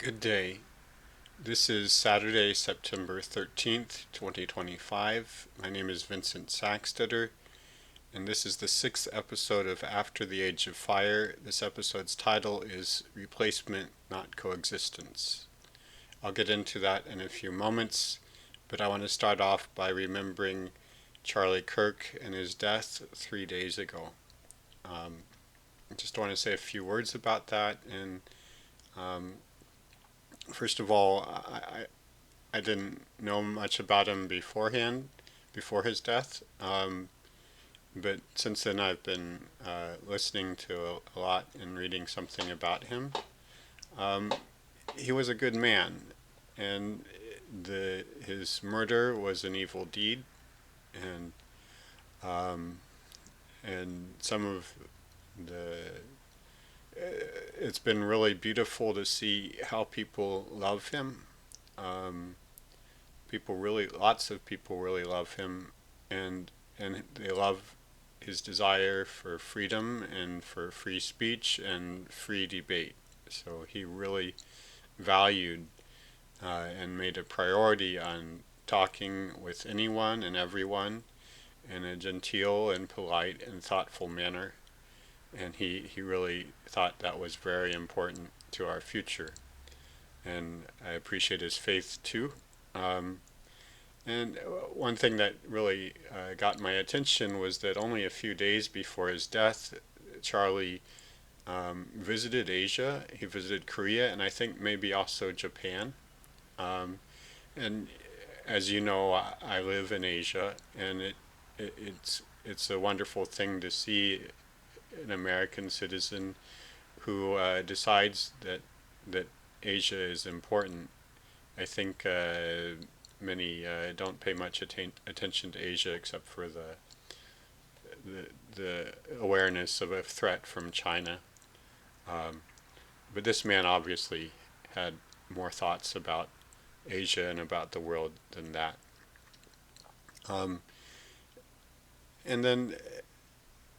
Good day. This is Saturday, September 13th, 2025. My name is Vincent Saxtetter, and this is the sixth episode of After the Age of Fire. This episode's title is Replacement, Not Coexistence. I'll get into that in a few moments, but I want to start off by remembering Charlie Kirk and his death 3 days ago. I just want to say a few words about that, and um, first of all, I didn't know much about him beforehand, before his death. But since then, I've been listening to a lot and reading something about him. Um, he was a good man, and his murder was an evil deed, and um, some of the it's been really beautiful to see how people love him. Um, lots of people really love him, and they love his desire for freedom and for free speech and free debate. So he really valued and made a priority on talking with anyone and everyone in a genteel and polite and thoughtful manner. And he really thought that was very important to our future. And I appreciate his faith too. Um, And one thing that really got my attention was that only a few days before his death, Charlie visited Asia. He visited Korea and I think maybe also Japan. Um, and as you know, I live in Asia, and it's a wonderful thing to see an American citizen who decides that Asia is important. I think many don't pay much attention to Asia except for the awareness of a threat from China. Um, but this man obviously had more thoughts about Asia and about the world than that. Um, and then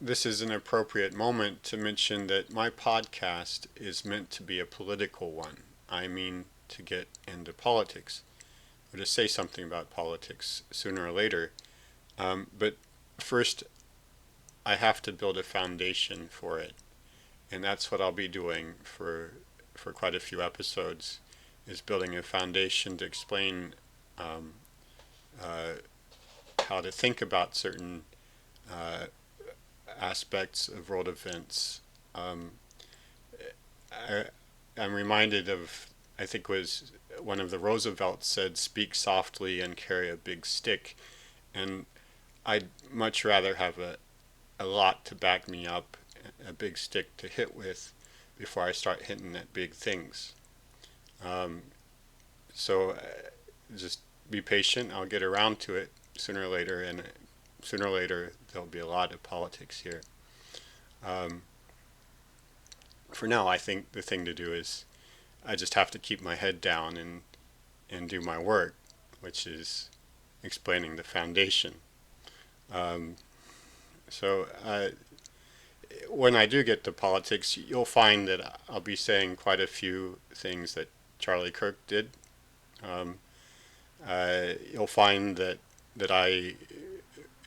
this is an appropriate moment to mention that my podcast is meant to be a political one. I mean, to get into politics, or to say something about politics sooner or later. But first, I have to build a foundation for it, and that's what I'll be doing for quite a few episodes, is building a foundation to explain um, uh, how to think about certain uh, aspects of world events. Um, I, I'm reminded of, I think it was one of the Roosevelts said, "Speak softly and carry a big stick," and I'd much rather have a lot to back me up, a big stick to hit with before I start hitting at big things. Um, so just be patient. I'll get around to it sooner or later, and sooner or later there'll be a lot of politics here. Um, for now, I think the thing to do is I just have to keep my head down and do my work, which is explaining the foundation. Um, so when I do get to politics, you'll find that I'll be saying quite a few things that Charlie Kirk did. Um, you'll find that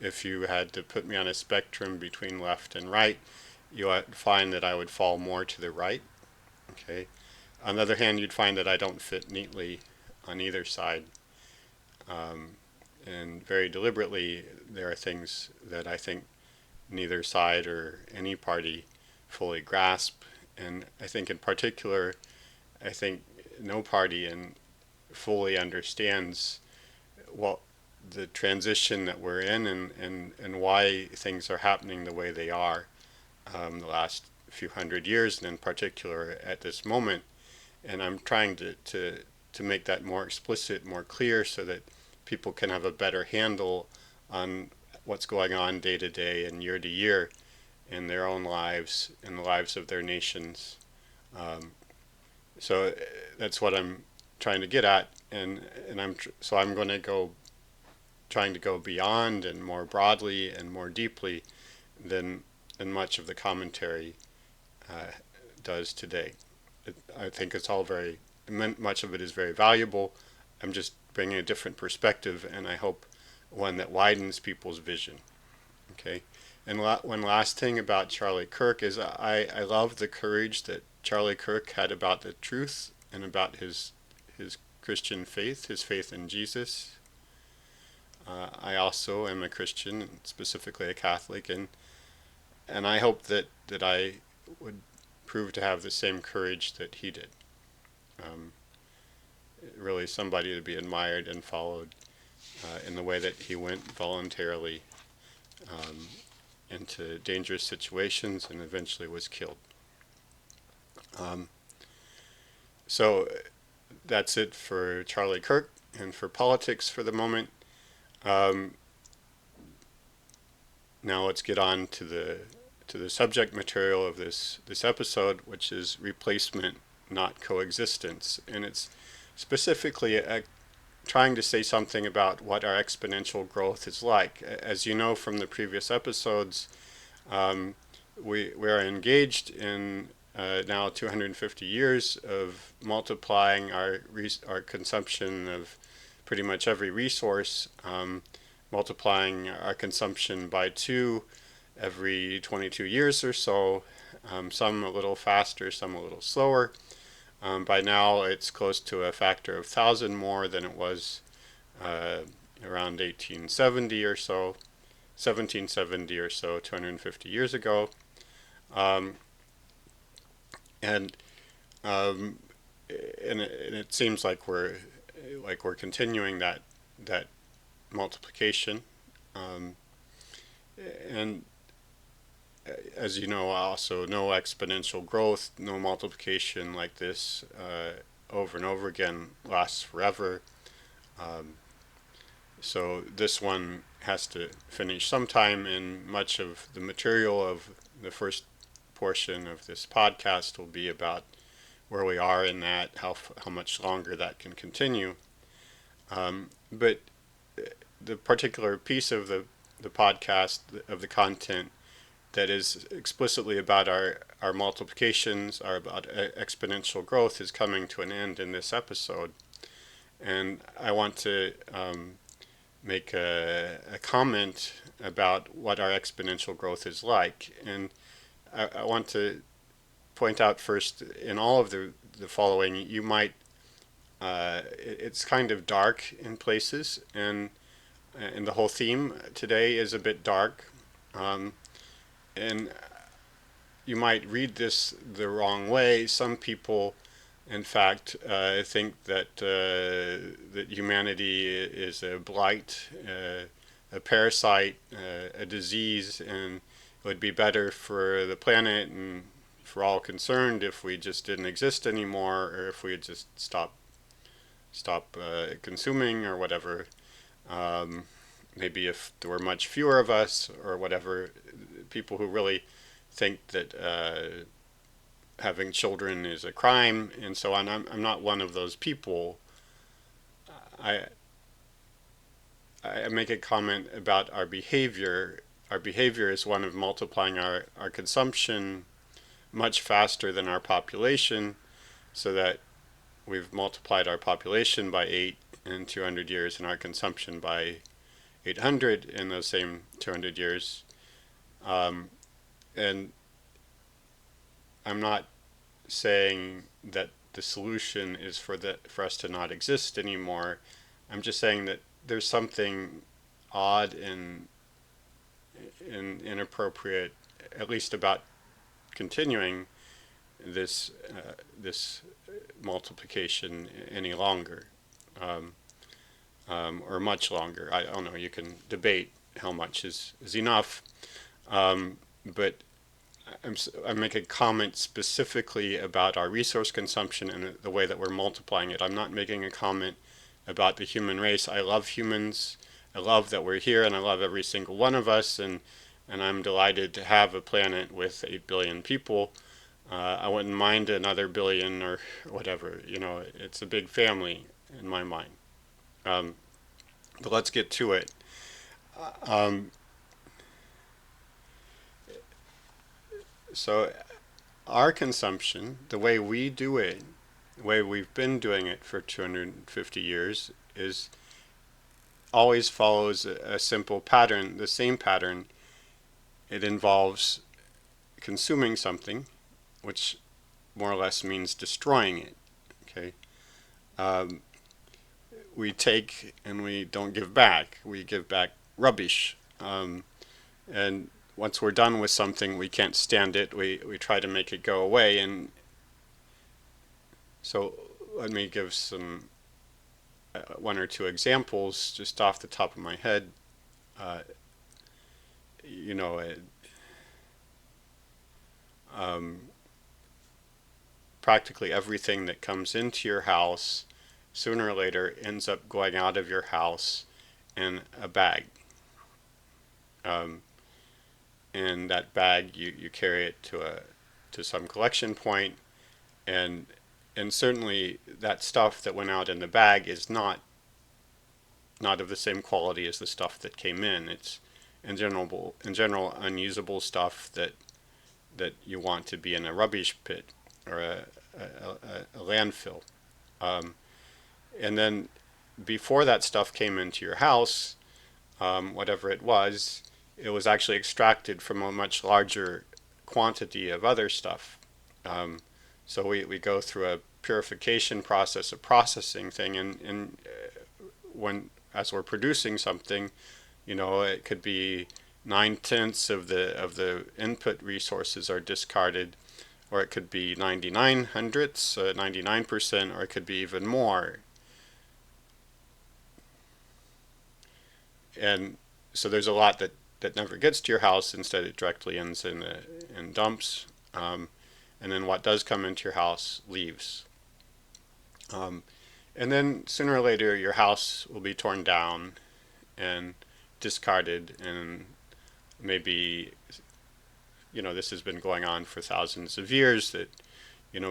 if you had to put me on a spectrum between left and right, you'll find that I would fall more to the right. Okay. On the other hand, you'd find that I don't fit neatly on either side. Um, and very deliberately, there are things that I think neither side or any party fully grasp. And I think in particular, I think no party fully understands what the transition that we're in, and why things are happening the way they are the last few hundred years, and in particular at this moment. And I'm trying to make that more explicit, more clear, so that people can have a better handle on what's going on day to day and year to year in their own lives, in the lives of their nations. Um, so that's what I'm trying to get at, and so I'm going to go trying to go beyond and more broadly and more deeply than much of the commentary uh, does today. I think it's all very much of it is very valuable. I'm just bringing a different perspective, and I hope one that widens people's vision. Okay, and one last thing about Charlie Kirk is I love the courage that Charlie Kirk had about the truth and about his Christian faith, his faith in Jesus. I also am a Christian, specifically a Catholic, and I hope that I would prove to have the same courage that he did. Um, Really, somebody to be admired and followed in the way that he went voluntarily um, into dangerous situations and eventually was killed. Um, so that's it for Charlie Kirk and for politics for the moment. Um, Now let's get on to the subject material of this episode, which is replacement, not coexistence, and it's specifically trying to say something about what our exponential growth is like. As you know from the previous episodes, um, we are engaged in now 250 years of multiplying our consumption of pretty much every resource, multiplying our consumption by 2 every 22 years or so, some a little faster, some a little slower. By now, it's close to a factor of 1,000 more than it was around 1870 or so, 1770 or so, 250 years ago. Um, and um, and it seems like we're continuing that multiplication. Um, and as you know, also no exponential growth, no multiplication like this over and over again lasts forever. Um, so this one has to finish sometime, and much of the material of the first portion of this podcast will be about where we are in that, how much longer that can continue. But the particular piece of the podcast, of the content that is explicitly about our multiplications, about exponential growth, is coming to an end in this episode. And I want to make a comment about what our exponential growth is like. And I want to point out first, in all of the following, you might, it's kind of dark in places, and the whole theme today is a bit dark. And you might read this the wrong way. Some people, in fact, think that that humanity is a blight, a parasite, a disease, and it would be better for the planet and for all concerned if we just didn't exist anymore, or if we had just stop consuming or whatever. Maybe if there were much fewer of us or whatever. People who really think that having children is a crime and so on. I'm not one of those people. I make a comment about our behavior. Our behavior is one of multiplying our consumption much faster than our population, so that we've multiplied our population by 8 in 200 years and our consumption by 800 in those same 200 years. And I'm not saying that the solution is for us to not exist anymore. I'm just saying that there's something odd and inappropriate, at least about continuing this multiplication any longer, or much longer. I don't know. You can debate how much is enough, but I'm making a comment specifically about our resource consumption and the way that we're multiplying it. I'm not making a comment about the human race. I love humans. I love that we're here, and I love every single one of us, and I'm delighted to have a planet with 8 billion people. I wouldn't mind another billion or whatever. You know, it's a big family in my mind. But let's get to it. So our consumption, the way we do it, the way we've been doing it for 250 years is always follows a simple pattern, the same pattern. It involves consuming something, which more or less means destroying it. Okay, um, we take and we don't give back. We give back rubbish, and once we're done with something, we can't stand it. We try to make it go away, and so let me give some one or two examples just off the top of my head. Uh, you know, um, practically everything that comes into your house sooner or later ends up going out of your house in a bag. Um, and that bag, you carry it to some collection point, and certainly that stuff that went out in the bag is not of the same quality as the stuff that came in. It's in general unusable stuff that you want to be in a rubbish pit or a landfill. Um, and then before that stuff came into your house, whatever it was actually extracted from a much larger quantity of other stuff. So we go through a purification process, a processing thing, and when as we're producing something, it could be 9/10 of the input resources are discarded, or it could be 99 hundredths, 99%, or it could be even more. And so there's a lot that never gets to your house. Instead, it directly ends in dumps. And then what does come into your house leaves. And then sooner or later, your house will be torn down and discarded, and maybe this has been going on for thousands of years. That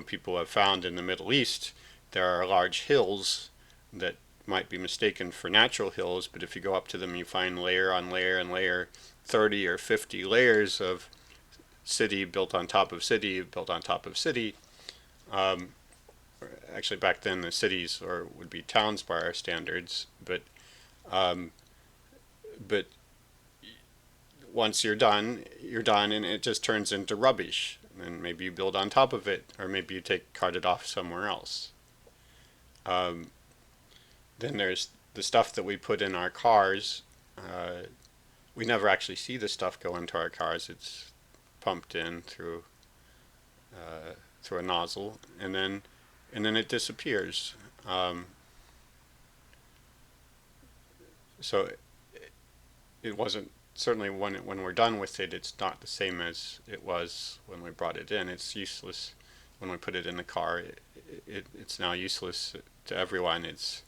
people have found in the Middle East there are large hills that might be mistaken for natural hills, but if you go up to them, you find layer on layer and layer, 30 or 50 layers of city built on top of city built on top of city. Um, Actually, back then the cities would be towns by our standards, um, but once you're done, and it just turns into rubbish. And maybe you build on top of it, or maybe you cart it off somewhere else. Um, then there's the stuff that we put in our cars. We never actually see the stuff go into our cars. It's pumped in through a nozzle, and then it disappears. So it wasn't, certainly when we're done with it, it's not the same as it was when we brought it in. It's useless when we put it in the car. It's now useless to everyone. It's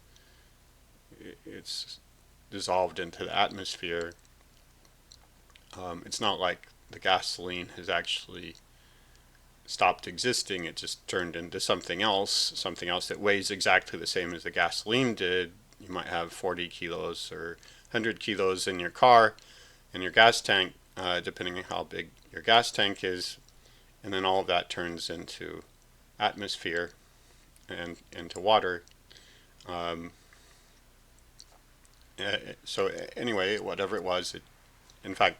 dissolved into the atmosphere. It's not like the gasoline has actually stopped existing. It just turned into something else that weighs exactly the same as the gasoline did. You might have 40 kilos or 100 kilos in your car, in your gas tank, depending on how big your gas tank is, and then all of that turns into atmosphere and into water. Um, so anyway, whatever it was, in fact,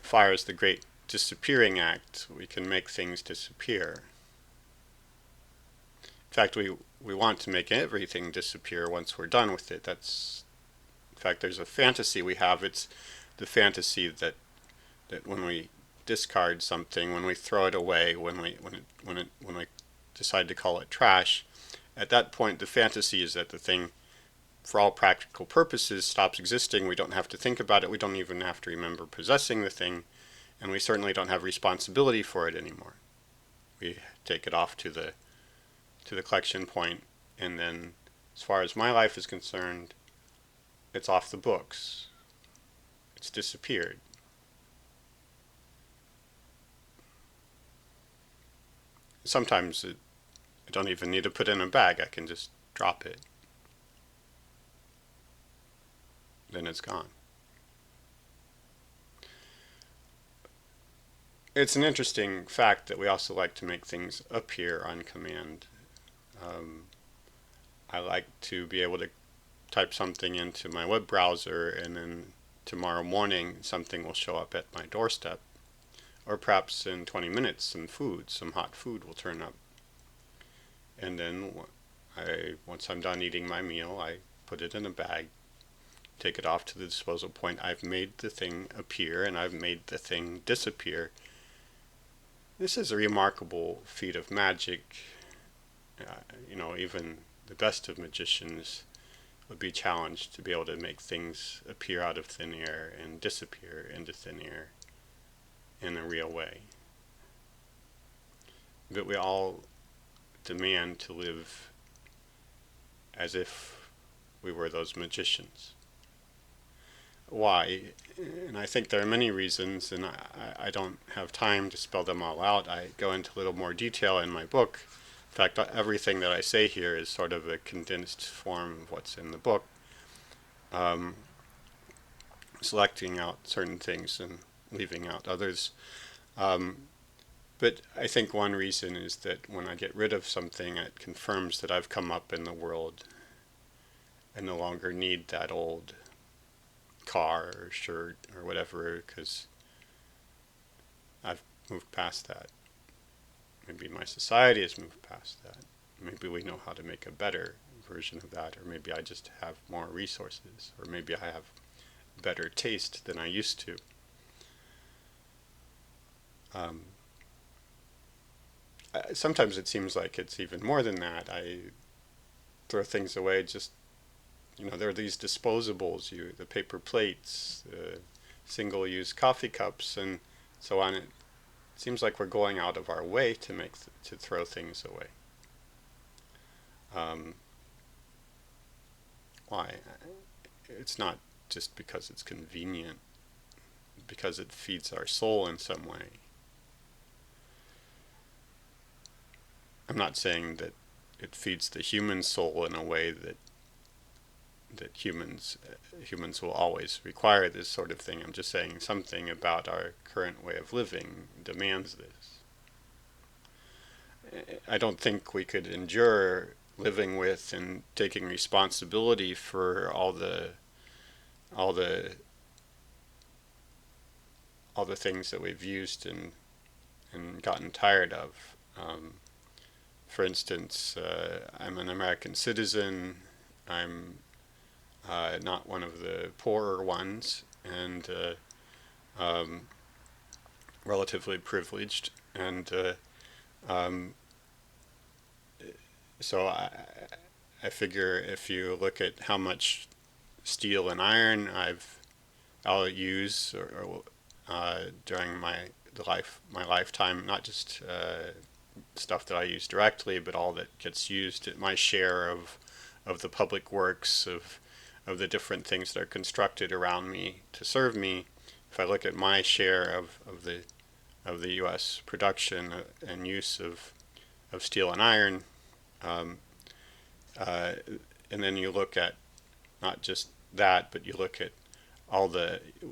fire is the great disappearing act. We can make things disappear. In fact, we want to make everything disappear once we're done with it. In fact, there's a fantasy we have. It's the fantasy that when we discard something, when we throw it away, when we decide to call it trash, at that point the fantasy is that the thing, for all practical purposes, stops existing. We don't have to think about it. We don't even have to remember possessing the thing, and we certainly don't have responsibility for it anymore. We take it off to the collection point, and then, as far as my life is concerned, it's off the books. It's disappeared. Sometimes I don't even need to put it in a bag. I can just drop it. Then it's gone. It's an interesting fact that we also like to make things appear on command. I like to be able to type something into my web browser, and then tomorrow morning something will show up at my doorstep. Or perhaps in 20 minutes some hot food will turn up. And then once I'm done eating my meal, I put it in a bag, take it off to the disposal point. I've made the thing appear and I've made the thing disappear. This is a remarkable feat of magic. Even the best of magicians would be challenged to be able to make things appear out of thin air and disappear into thin air in a real way. But we all demand to live as if we were those magicians. Why? And I think there are many reasons, and I don't have time to spell them all out. I go into a little more detail in my book. In fact, everything that I say here is sort of a condensed form of what's in the book, selecting out certain things and leaving out others. But I think one reason is that when I get rid of something, it confirms that I've come up in the world and no longer need that old car or shirt or whatever, because I've moved past that. Maybe my society has moved past that. Maybe we know how to make a better version of that, or maybe I just have more resources, or maybe I have better taste than I used to. Sometimes it seems like it's even more than that. I throw things away just, there are these disposables, the paper plates, single-use coffee cups, and so on. It seems like we're going out of our way to throw things away. Why? It's not just because it's convenient, because it feeds our soul in some way. I'm not saying that it feeds the human soul in a way that humans will always require this sort of thing. I'm just saying something about our current way of living demands this. I don't think we could endure living with and taking responsibility for all the things that we've used and gotten tired of. For instance, I'm an American citizen. I'm not one of the poorer ones, and relatively privileged. And so I figure if you look at how much steel and iron I'll use during my lifetime, not just stuff that I use directly, but all that gets used, my share of the public works, of the different things that are constructed around me to serve me. If I look at my share of the U.S. production and use of steel and iron, and then you look at not just that, but you look at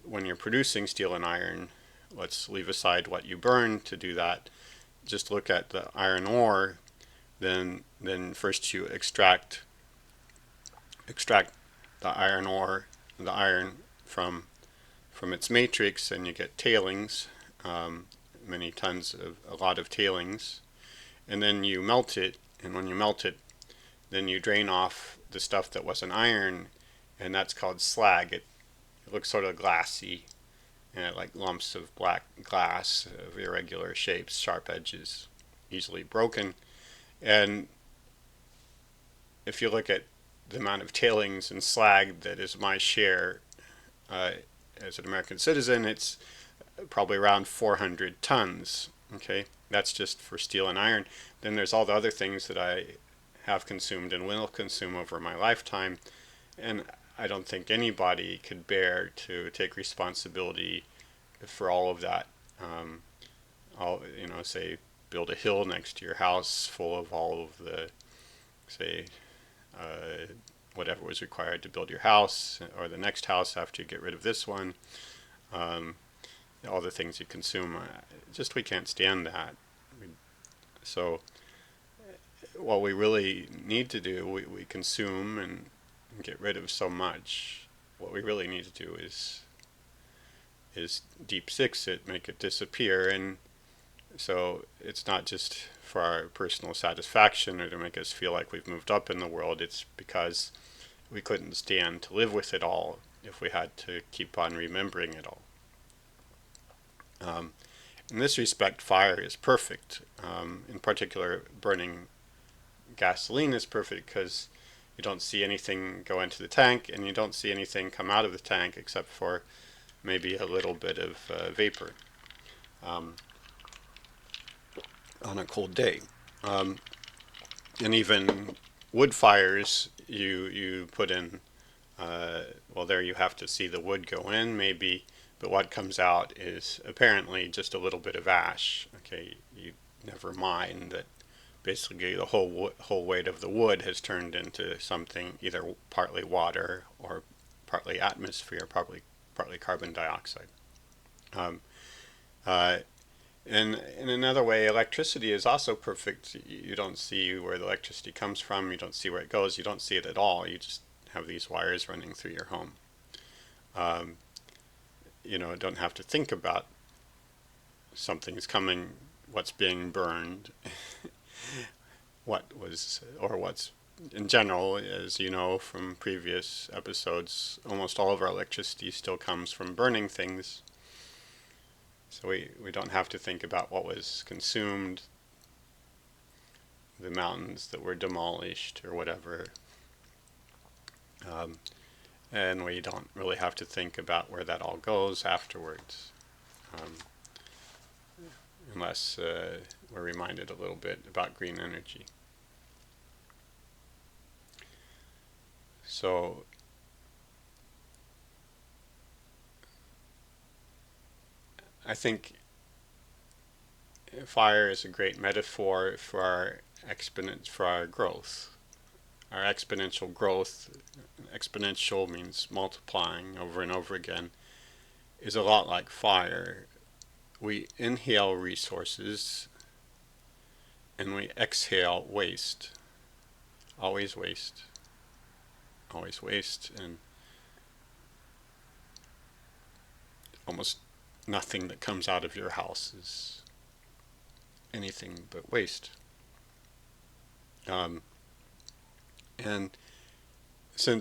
when you're producing steel and iron, let's leave aside what you burn to do that. Just look at the iron ore, then first you extract the iron ore, the iron from its matrix, and you get tailings, many tons of a lot of tailings, and then you melt it, and when you melt it, then you drain off the stuff that wasn't iron, and that's called slag. It looks sort of glassy, and like lumps of black glass of irregular shapes, sharp edges, easily broken. And if you look at the amount of tailings and slag that is my share as an American citizen, it's probably around 400 tons. Okay, that's just for steel and iron. Then there's all the other things that I have consumed and will consume over my lifetime, and I don't think anybody could bear to take responsibility for all of that. Say build a hill next to your house full of all of the, say, whatever was required to build your house or the next house after you get rid of this one. All the things you consume, we can't stand that. So what we really need to do, we consume and get rid of so much. What we really need to do is deep six it, make it disappear. And so it's not just for our personal satisfaction or to make us feel like we've moved up in the world. It's because we couldn't stand to live with it all if we had to keep on remembering it all. In this respect, fire is perfect. In particular, burning gasoline is perfect because you don't see anything go into the tank and you don't see anything come out of the tank except for maybe a little bit of vapor on a cold day. And even wood fires, you put in, well, there you have to see the wood go in maybe, but what comes out is apparently just a little bit of ash. Okay, you never mind that basically the whole weight of the wood has turned into something either partly water or partly atmosphere, partly carbon dioxide. Uh, and in another way, electricity is also perfect. You don't see where the electricity comes from. You don't see where it goes. You don't see it at all. You just have these wires running through your home. Don't have to think about something's coming, what's being burned, what's in general, as you know from previous episodes, almost all of our electricity still comes from burning things. So we don't have to think about what was consumed, the mountains that were demolished or whatever. And we don't really have to think about where that all goes afterwards. Unless we're reminded a little bit about green energy. So I think fire is a great metaphor for our growth. Our exponential growth, exponential means multiplying over and over again, is a lot like fire. We inhale resources and we exhale waste. Always waste. Always waste, and almost nothing that comes out of your house is anything but waste. And so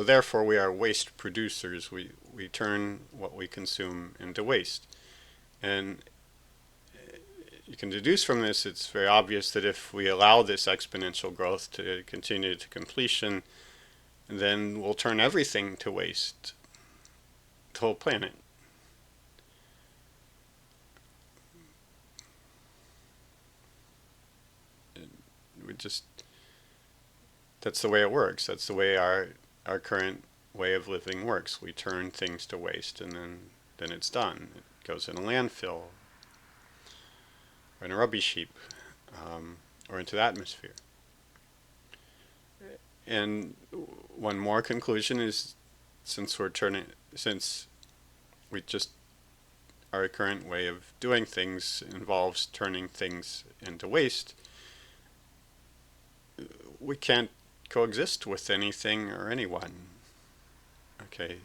therefore we are waste producers. We turn what we consume into waste. And you can deduce from this, it's very obvious that if we allow this exponential growth to continue to completion, then we'll turn everything to waste, the whole planet. That's the way it works. That's the way our current way of living works. We turn things to waste, and then it's done. It goes in a landfill, or in a rubbish heap, or into the atmosphere. And one more conclusion is, since our current way of doing things involves turning things into waste, we can't coexist with anything or anyone. Okay.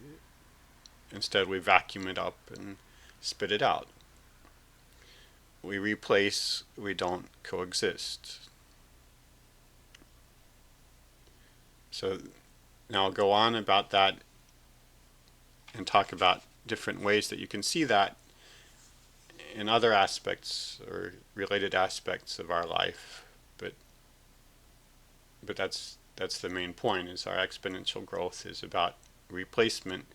Instead, we vacuum it up and spit it out. We replace, we don't coexist. So now I'll go on about that and talk about different ways that you can see that in other aspects or related aspects of our life. But that's the main point, is our exponential growth is about replacement,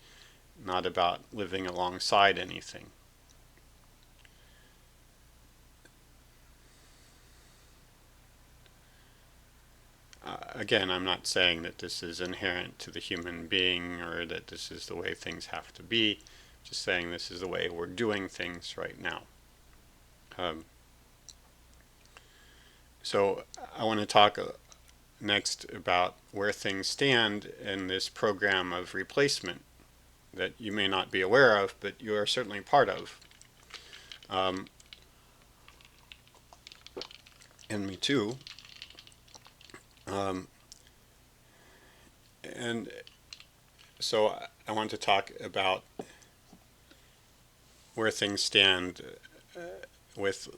not about living alongside anything. Again, I'm not saying that this is inherent to the human being or that this is the way things have to be. Just saying this is the way we're doing things right now. So I want to talk next about where things stand in this program of replacement that you may not be aware of, but you are certainly part of. And me too. Um, and so I want to talk about where things stand with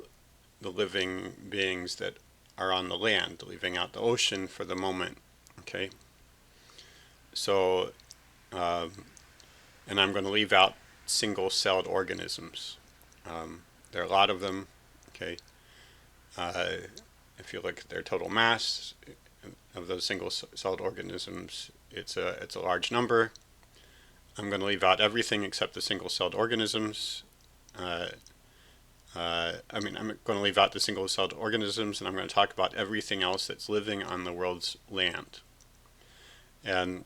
the living beings that are on the land, leaving out the ocean for the moment. Okay, so and I'm going to leave out single-celled organisms. There are a lot of them. Okay, uh, if you look at their total mass of those single-celled organisms, it's a large number. I'm going to leave out everything except the single-celled organisms. Uh, I'm going to leave out the single-celled organisms, and I'm going to talk about everything else that's living on the world's land, and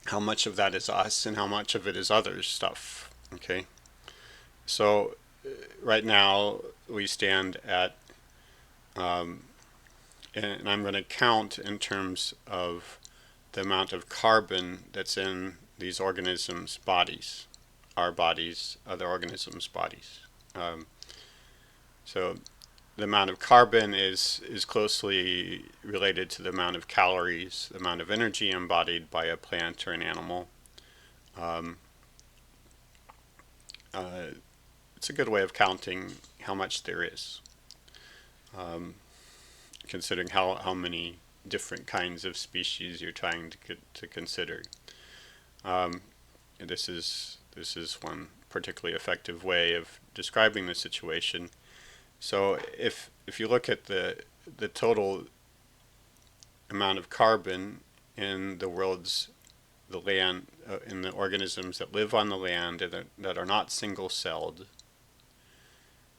how much of that is us and how much of it is others stuff. Okay, so right now we stand at, and I'm going to count in terms of the amount of carbon that's in these organisms' bodies, our bodies, other organisms' bodies. Um, so the amount of carbon is closely related to the amount of calories, the amount of energy embodied by a plant or an animal. Um, uh, it's a good way of counting how much there is, um, considering how many different kinds of species you're trying to consider. Um, this is one particularly effective way of describing the situation. So if you look at the total amount of carbon in the land, in the organisms that live on the land and that are not single-celled,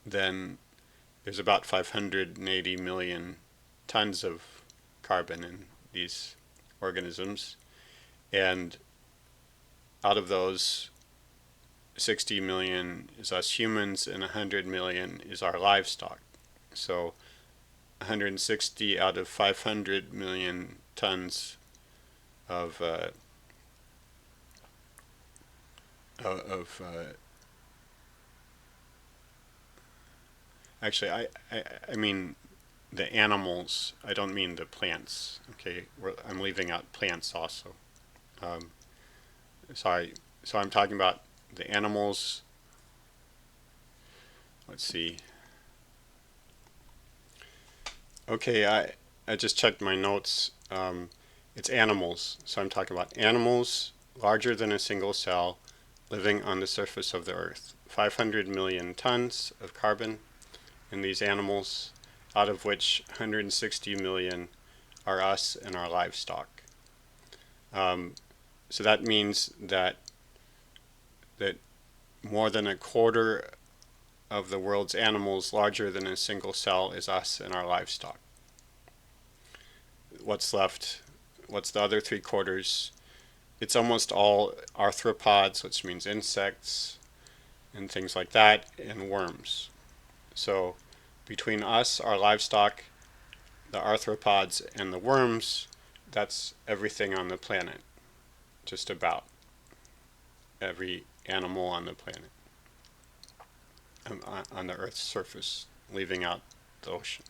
then there's about 580 million tons of carbon in these organisms, and out of those, 60 million is us humans and 100 million is our livestock. So 160 out of 500 million tons of actually I mean the animals. I don't mean the plants. Okay, I'm leaving out plants also. Um, sorry. So I'm talking about the animals. Let's see. Okay, I just checked my notes. It's animals. So I'm talking about animals larger than a single cell living on the surface of the earth. 500 million tons of carbon in these animals, out of which 160 million are us and our livestock. So that means that more than a quarter of the world's animals larger than a single cell is us and our livestock. What's left? What's the other three quarters? It's almost all arthropods, which means insects and things like that, and worms. So between us, our livestock, the arthropods, and the worms, that's everything on the planet. Just about every animal on the planet, on the Earth's surface, leaving out the ocean.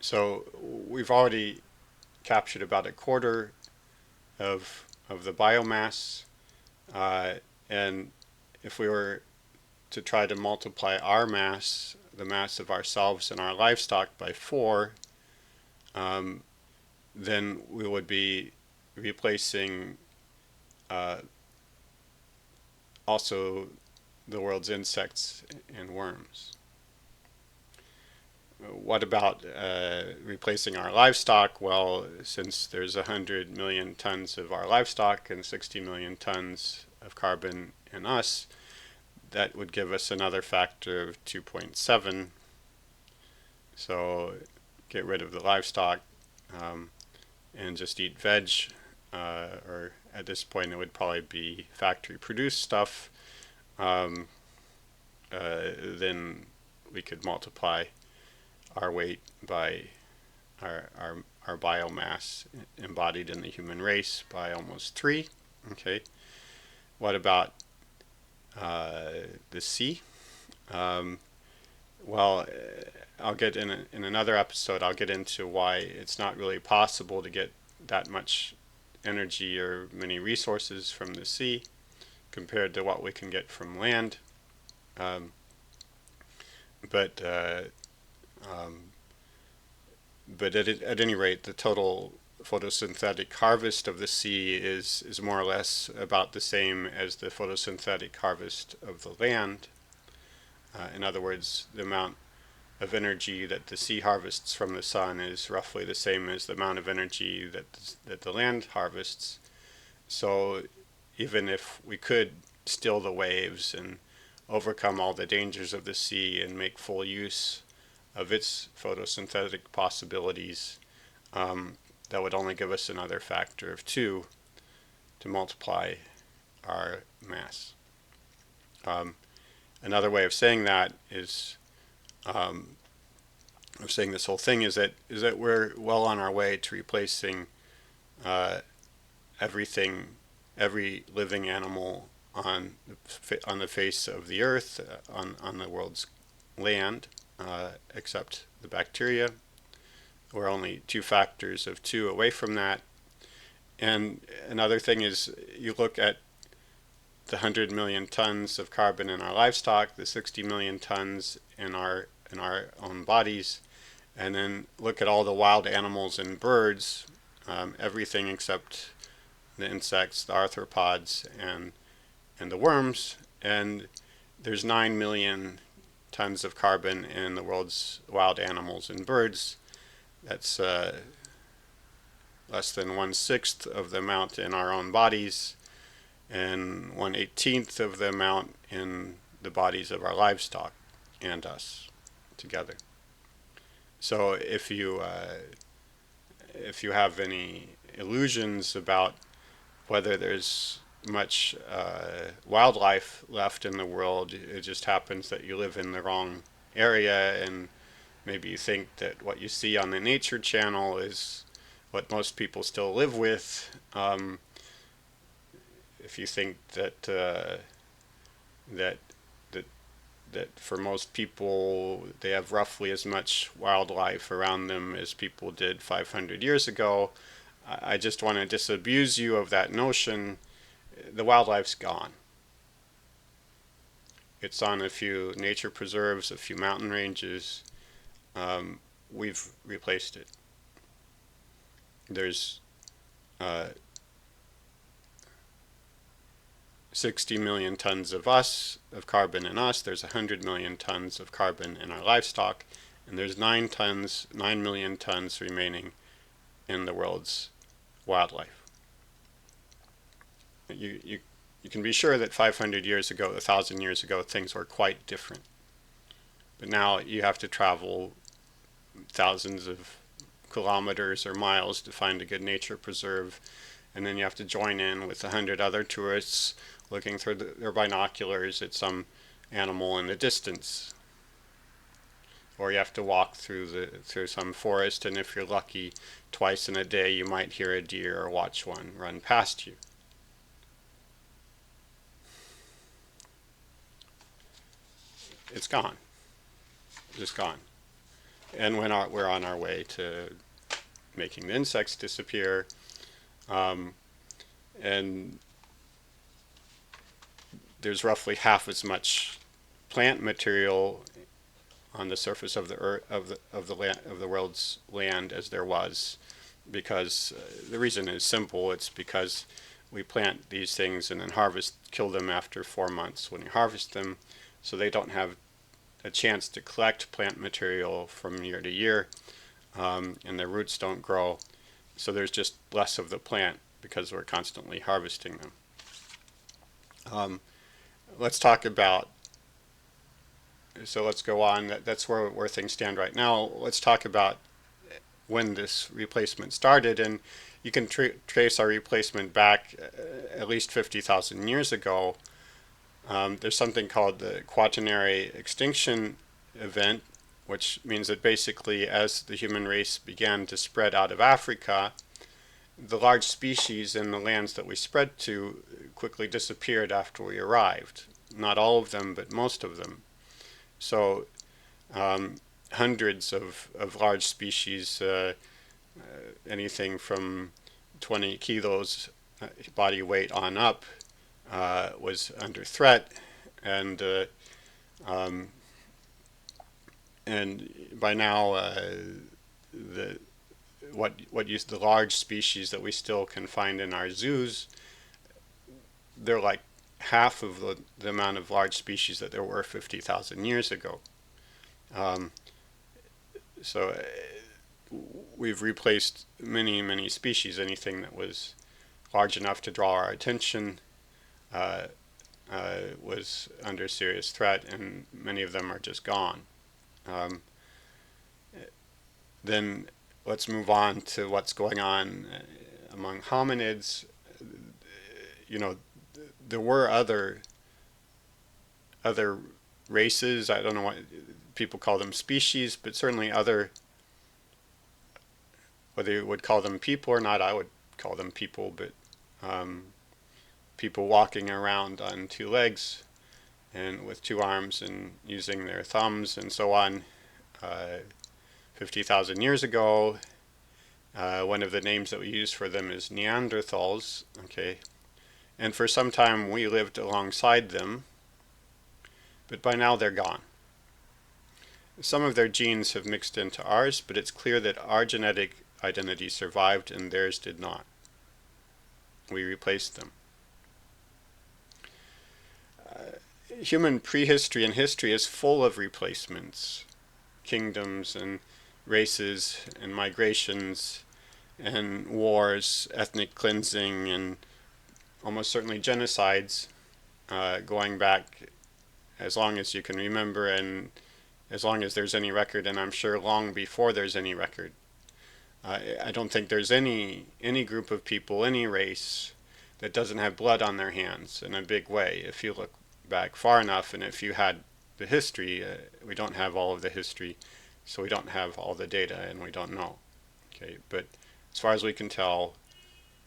So we've already captured about a quarter of the biomass, and if we were to try to multiply our mass, the mass of ourselves and our livestock, by 4, then we would be replacing also the world's insects and worms. What about replacing our livestock? Well, since there's 100 million tons of our livestock and 60 million tons of carbon in us, that would give us another factor of 2.7. So get rid of the livestock and just eat veg, or at this point it would probably be factory produced stuff. Then we could multiply our weight by our biomass embodied in the human race by almost 3. Okay. What about the sea? Well, I'll get in another episode. I'll get into why it's not really possible to get that much energy or many resources from the sea compared to what we can get from land. Um, but um, but at any rate, the total photosynthetic harvest of the sea is more or less about the same as the photosynthetic harvest of the land. In other words, the amount of energy that the sea harvests from the sun is roughly the same as the amount of energy that the land harvests. So even if we could still the waves and overcome all the dangers of the sea and make full use of its photosynthetic possibilities, that would only give us another factor of 2 to multiply our mass. Um, Another way of saying that is um, of saying this whole thing is that we're well on our way to replacing uh, everything, every living animal on the face of the earth, on the world's land, except the bacteria. We're only 2 factors of 2 away from that. And another thing is, you look at the 100 million tons of carbon in our livestock, the 60 million tons in our own bodies, and then look at all the wild animals and birds, everything except the insects, the arthropods, and the worms, and there's 9 million tons of carbon in the world's wild animals and birds. That's less than 1/6 of the amount in our own bodies, and 1/18 of the amount in the bodies of our livestock and us together. So if you have any illusions about whether there's much wildlife left in the world, it just happens that you live in the wrong area, and maybe you think that what you see on the Nature Channel is what most people still live with. If you think that that that for most people they have roughly as much wildlife around them as people did 500 years ago, I just want to disabuse you of that notion. The wildlife's gone. It's on a few nature preserves, a few mountain ranges. We've replaced it. There's uh, 60 million tons of carbon in us. There's 100 million tons of carbon in our livestock, and there's 9 million tons remaining in the world's wildlife. You can be sure that 500 years ago, 1,000 years ago, things were quite different. But now you have to travel thousands of kilometers or miles to find a good nature preserve, and then you have to join in with 100 other tourists looking through their binoculars at some animal in the distance. Or you have to walk through some forest, and if you're lucky, twice in a day you might hear a deer or watch one run past you. It's gone. Just gone. And we're on our way to making the insects disappear, um, and there's roughly half as much plant material on the surface of the earth, of the world's land as there was, because the reason is simple. It's because we plant these things and then kill them after 4 months when you harvest them, so they don't have a chance to collect plant material from year to year, and their roots don't grow, so there's just less of the plant because we're constantly harvesting them. Let's talk about, so let's go on, that's where things stand right now. Let's talk about when this replacement started, and you can trace our replacement back at least 50,000 years ago. There's something called the Quaternary extinction event, which means that basically as the human race began to spread out of Africa, the large species in the lands that we spread to quickly disappeared after we arrived. Not all of them, but most of them. So hundreds of large species, anything from 20 kilos body weight on up, was under threat, and um, and by now the the large species that we still can find in our zoos, they're like half of the amount of large species that there were 50,000 years ago. Um, so we've replaced many species. Anything that was large enough to draw our attention uh, was under serious threat, and many of them are just gone. Um, then let's move on to what's going on among hominids. You know, there were other races. I don't know what people call them, species, but certainly other, whether you would call them people or not, I would call them people, but um, people walking around on two legs and with two arms and using their thumbs and so on. 50,000 years ago, one of the names that we use for them is Neanderthals. Okay, and for some time we lived alongside them, but by now they're gone. Some of their genes have mixed into ours, but it's clear that our genetic identity survived and theirs did not. We replaced them. Human prehistory and history is full of replacements, kingdoms and races and migrations and wars, ethnic cleansing, and almost certainly genocides, going back as long as you can remember and as long as there's any record, and I'm sure long before there's any record. I don't think there's any group of people, any race, that doesn't have blood on their hands in a big way. If you look back far enough, and if you had the history, we don't have all of the history, so we don't have all the data, and we don't know. Okay, but as far as we can tell,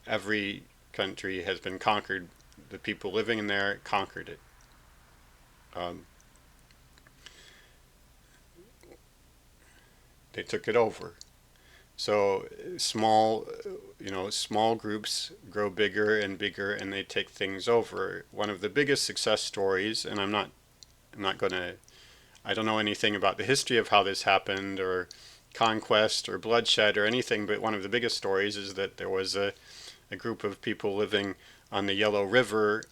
every country has been conquered. The people living in there conquered it. They took it over. So small groups grow bigger and bigger, and they take things over. One of the biggest success stories, and I'm not going to, I don't know anything about the history of how this happened or conquest or bloodshed or anything, but one of the biggest stories is that there was a group of people living on the Yellow River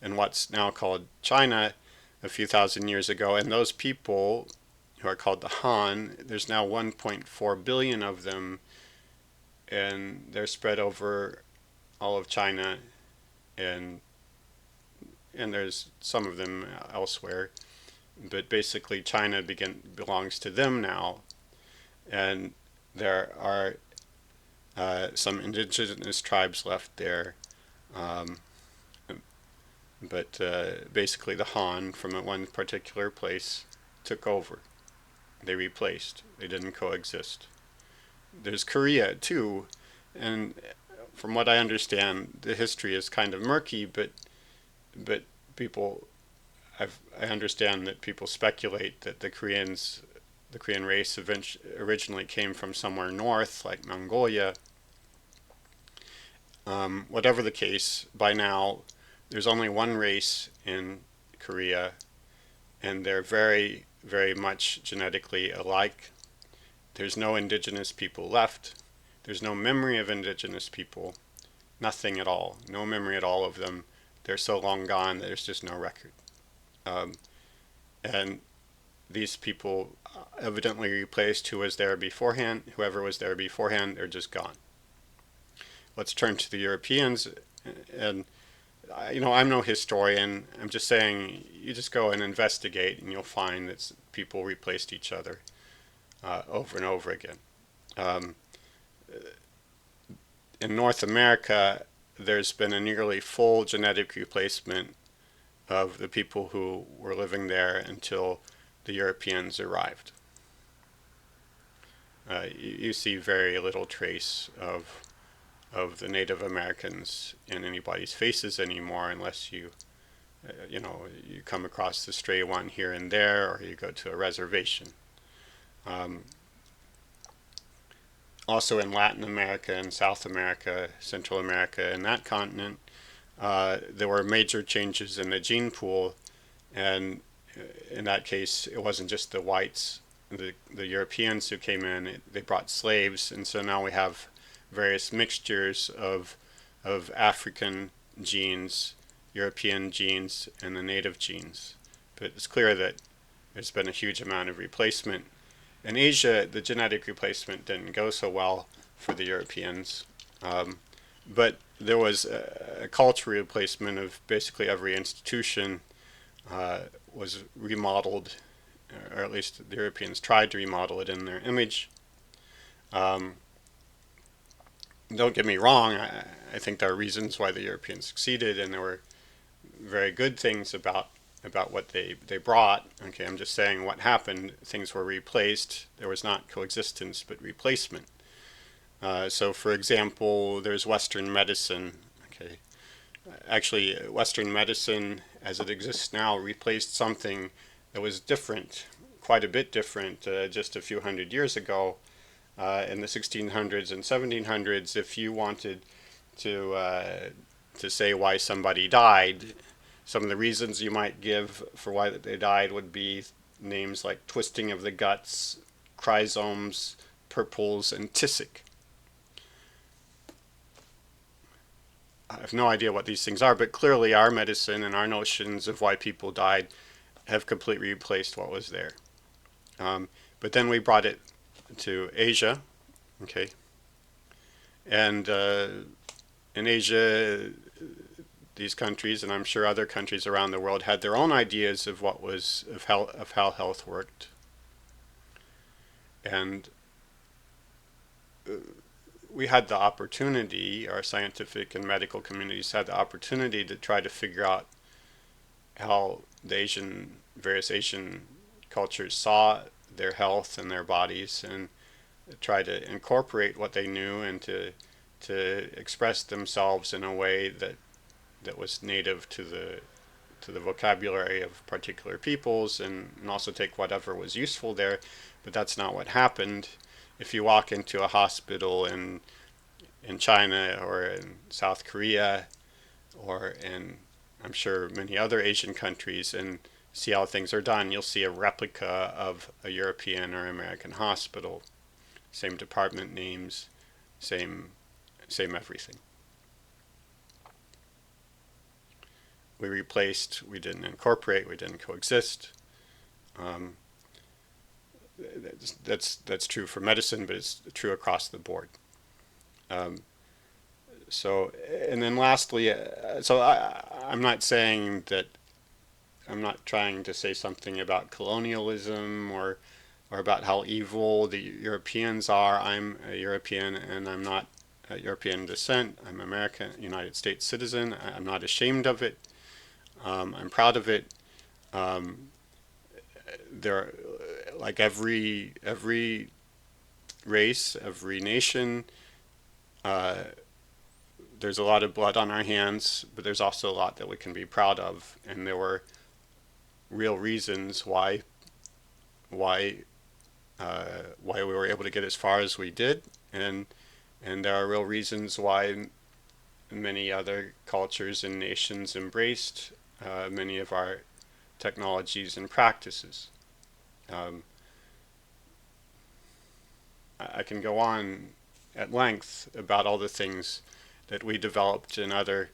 in what's now called China a few thousand years ago, and those people, who are called the Han, there's now 1.4 billion of them, and they're spread over all of China, and there's some of them elsewhere, but basically China belongs to them now, and there are some indigenous tribes left there, but basically the Han from one particular place took over. They replaced. They didn't coexist. There's Korea too, and from what I understand, the history is kind of murky. But people, I understand that people speculate that the Korean race originally came from somewhere north, like Mongolia. Whatever the case, by now there's only one race in Korea, and they're very much genetically alike. There's no indigenous people left. There's no memory of indigenous people. Nothing at all. No memory at all of them. They're so long gone that there's just no record. And these people evidently replaced whoever was there beforehand, they're just gone. Let's turn to the Europeans, and I'm no historian. I'm just saying, you just go and investigate, and you'll find that people replaced each other over and over again. In North America, there's been a nearly full genetic replacement of the people who were living there until the Europeans arrived. You see very little trace of the Native Americans in anybody's faces anymore, unless you come across the stray one here and there, or you go to a reservation. Um, Also in Latin America and South America, Central America, and that continent, there were major changes in the gene pool, and in that case, it wasn't just the whites, the Europeans who came in; they brought slaves, and so now we have various mixtures of African genes, European genes, and the native genes. But it's clear that there's been a huge amount of replacement. In Asia, the genetic replacement didn't go so well for the Europeans, but there was a cultural replacement of basically every institution was remodeled, or at least the Europeans tried to remodel it in their image. Um, don't get me wrong, I think there are reasons why the Europeans succeeded, and there were very good things about what they brought. Okay, I'm just saying what happened. Things were replaced. There was not coexistence, but replacement. So, for example, there's Western medicine. Okay, actually, Western medicine, as it exists now, replaced something that was different, quite a bit different, just a few hundred years ago. In the 1600s and 1700s, if you wanted to say why somebody died, some of the reasons you might give for why they died would be names like twisting of the guts, chrysomes, purples, and Tissic. I have no idea what these things are, but clearly our medicine and our notions of why people died have completely replaced what was there. But then we brought it to Asia, okay, and in Asia, these countries, and I'm sure other countries around the world, had their own ideas of what was of how health worked, and we had the opportunity, our scientific and medical communities had the opportunity to try to figure out how the various Asian cultures saw their health and their bodies, and try to incorporate what they knew and to express themselves in a way that was native to the vocabulary of particular peoples, and also take whatever was useful there. But that's not what happened. If you walk into a hospital in China or in South Korea or in, I'm sure, many other Asian countries, and see how things are done, you'll see a replica of a European or American hospital. Same department names, same everything. We replaced, we didn't incorporate, we didn't coexist. Um, that's true for medicine, but it's true across the board. Um, so, and then lastly, I'm not saying that I'm not trying to say something about colonialism or about how evil the Europeans are. I'm a European, and I'm not European descent. I'm American, United States citizen. I'm not ashamed of it. I'm proud of it. Um, there, like every race, every nation, uh, there's a lot of blood on our hands, but there's also a lot that we can be proud of. And there were real reasons why why we were able to get as far as we did, and there are real reasons why many other cultures and nations embraced many of our technologies and practices. Um, I can go on at length about all the things that we developed and other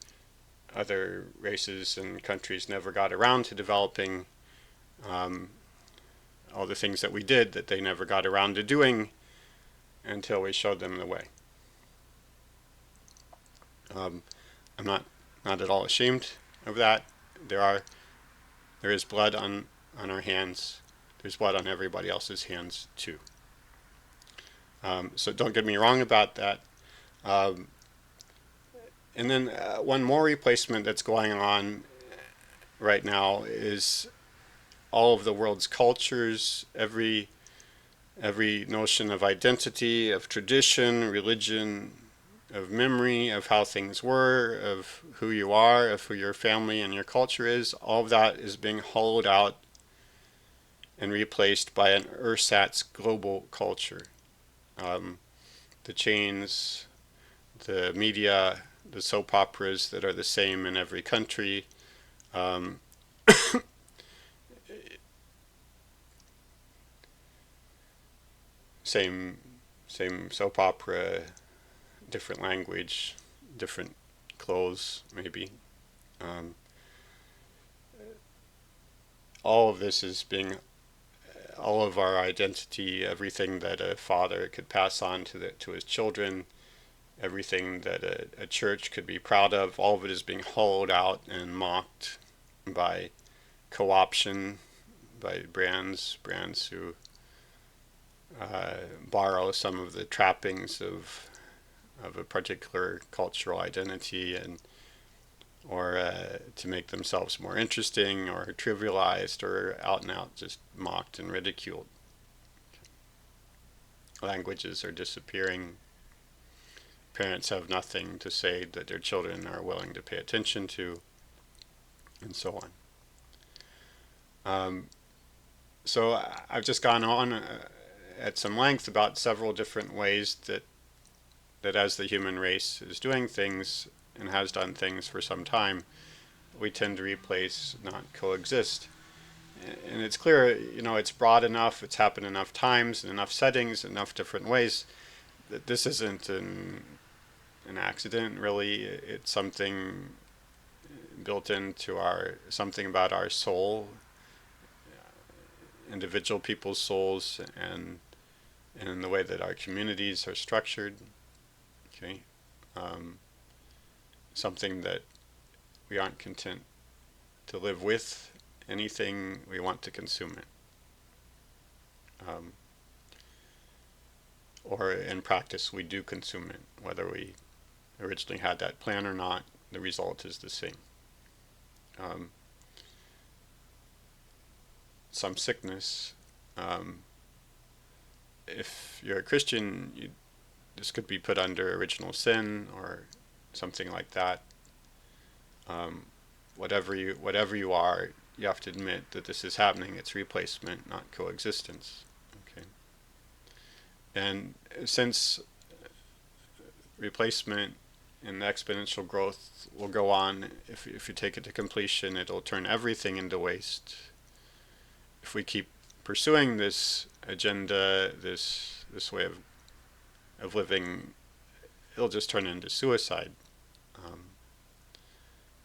races and countries never got around to developing, um, all the things that we did that they never got around to doing until we showed them the way. Um, I'm not at all ashamed of that. There is blood on our hands. There's blood on everybody else's hands too. So don't get me wrong about that. Um, and then one more replacement that's going on right now is all of the world's cultures, every notion of identity, of tradition, religion, of memory, of how things were, of who you are, of who your family and your culture is. All of that is being hollowed out and replaced by an ersatz global culture. The chains, the media, the soap operas that are the same in every country, um, same same soap opera, different language, different clothes, maybe. Um, all of this is being, all of our identity, everything that a father could pass on to his children, everything that a church could be proud of, all of it is being hollowed out and mocked by co-option, by brands who borrow some of the trappings of a particular cultural identity, and or to make themselves more interesting, or trivialized, or out and out just mocked and ridiculed. Languages are disappearing. Parents have nothing to say that their children are willing to pay attention to, and so on. So I've just gone on at some length about several different ways that as the human race is doing things and has done things for some time, we tend to replace, not coexist. And it's clear, it's broad enough, it's happened enough times, in enough settings, enough different ways, that this isn't an accident, really. It's something built into something about our soul, individual people's souls, and the way that our communities are structured. Okay, um, something that we aren't content to live with. Anything, we want to consume it. Or in practice, we do consume it. Whether we originally had that plan or not, the result is the same. Some sickness. If you're a Christian, this could be put under original sin or something like that. Whatever you are, you have to admit that this is happening. It's replacement, not coexistence. Okay. And since replacement and exponential growth will go on, if you take it to completion, it'll turn everything into waste. If we keep pursuing this agenda, this way of living, it'll just turn into suicide.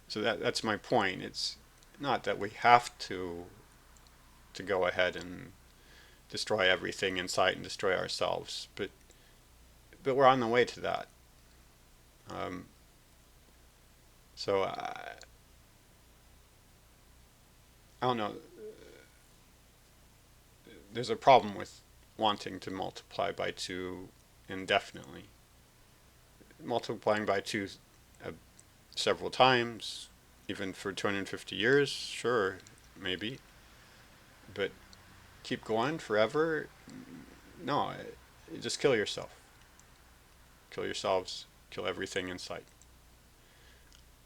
So that's my point. It's not that we have to go ahead and destroy everything in sight and destroy ourselves, but we're on the way to that. So I don't know. There's a problem with wanting to multiply by 2 indefinitely. Multiplying by 2 several times, even for 250 years, sure, maybe. But keep going forever? No, you just kill yourself. Kill yourselves, kill everything in sight.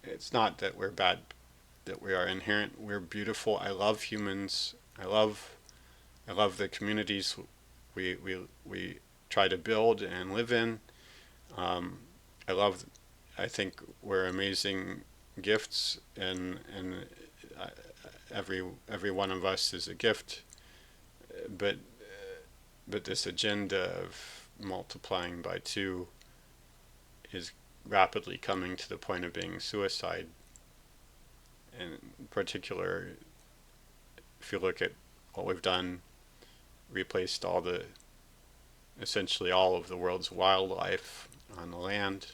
It's not that we're bad, that we are inherent, we're beautiful. I love humans. I love the communities we try to build and live in. I think we're amazing gifts, and every one of us is a gift. But this agenda of multiplying by 2 is rapidly coming to the point of being suicide. And in particular, if you look at what we've done, replaced essentially all of the world's wildlife on the land,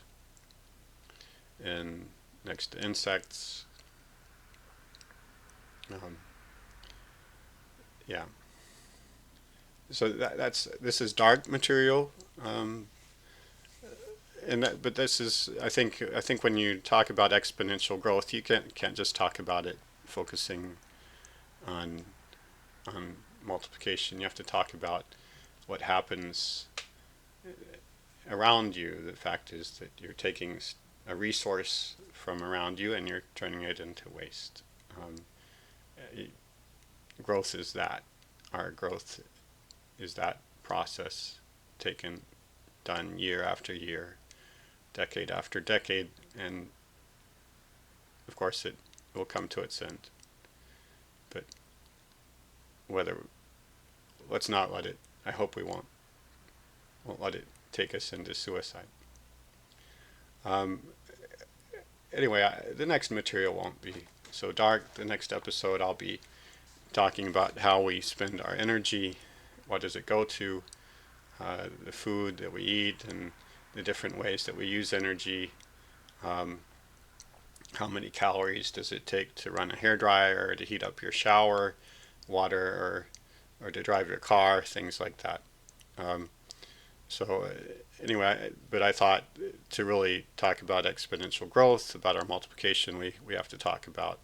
and next to insects. Yeah. So this is dark material, but this is, I think when you talk about exponential growth, you can't just talk about it focusing on multiplication. You have to talk about what happens around you. The fact is that you're taking a resource from around you and you're turning it into waste. Growth is that. our growth is that process done year after year, decade after decade, and of course it will come to its end. But let's not let it, I hope we won't let it take us into suicide. Um, anyway, the next material won't be so dark. The next episode I'll be talking about how we spend our energy, what does it go to, the food that we eat, and the different ways that we use energy. How many calories does it take to run a hairdryer, or to heat up your shower, water, or to drive your car, things like that. Um, so anyway, but I thought to really talk about exponential growth, about our multiplication, we have to talk about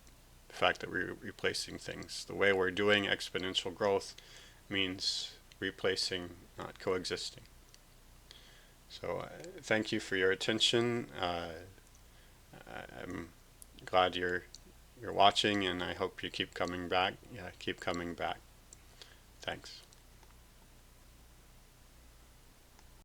the fact that we're replacing things. The way we're doing exponential growth means replacing, not coexisting. So thank you for your attention. I'm glad you're watching, and I hope you keep coming back. Yeah, keep coming back. Thanks.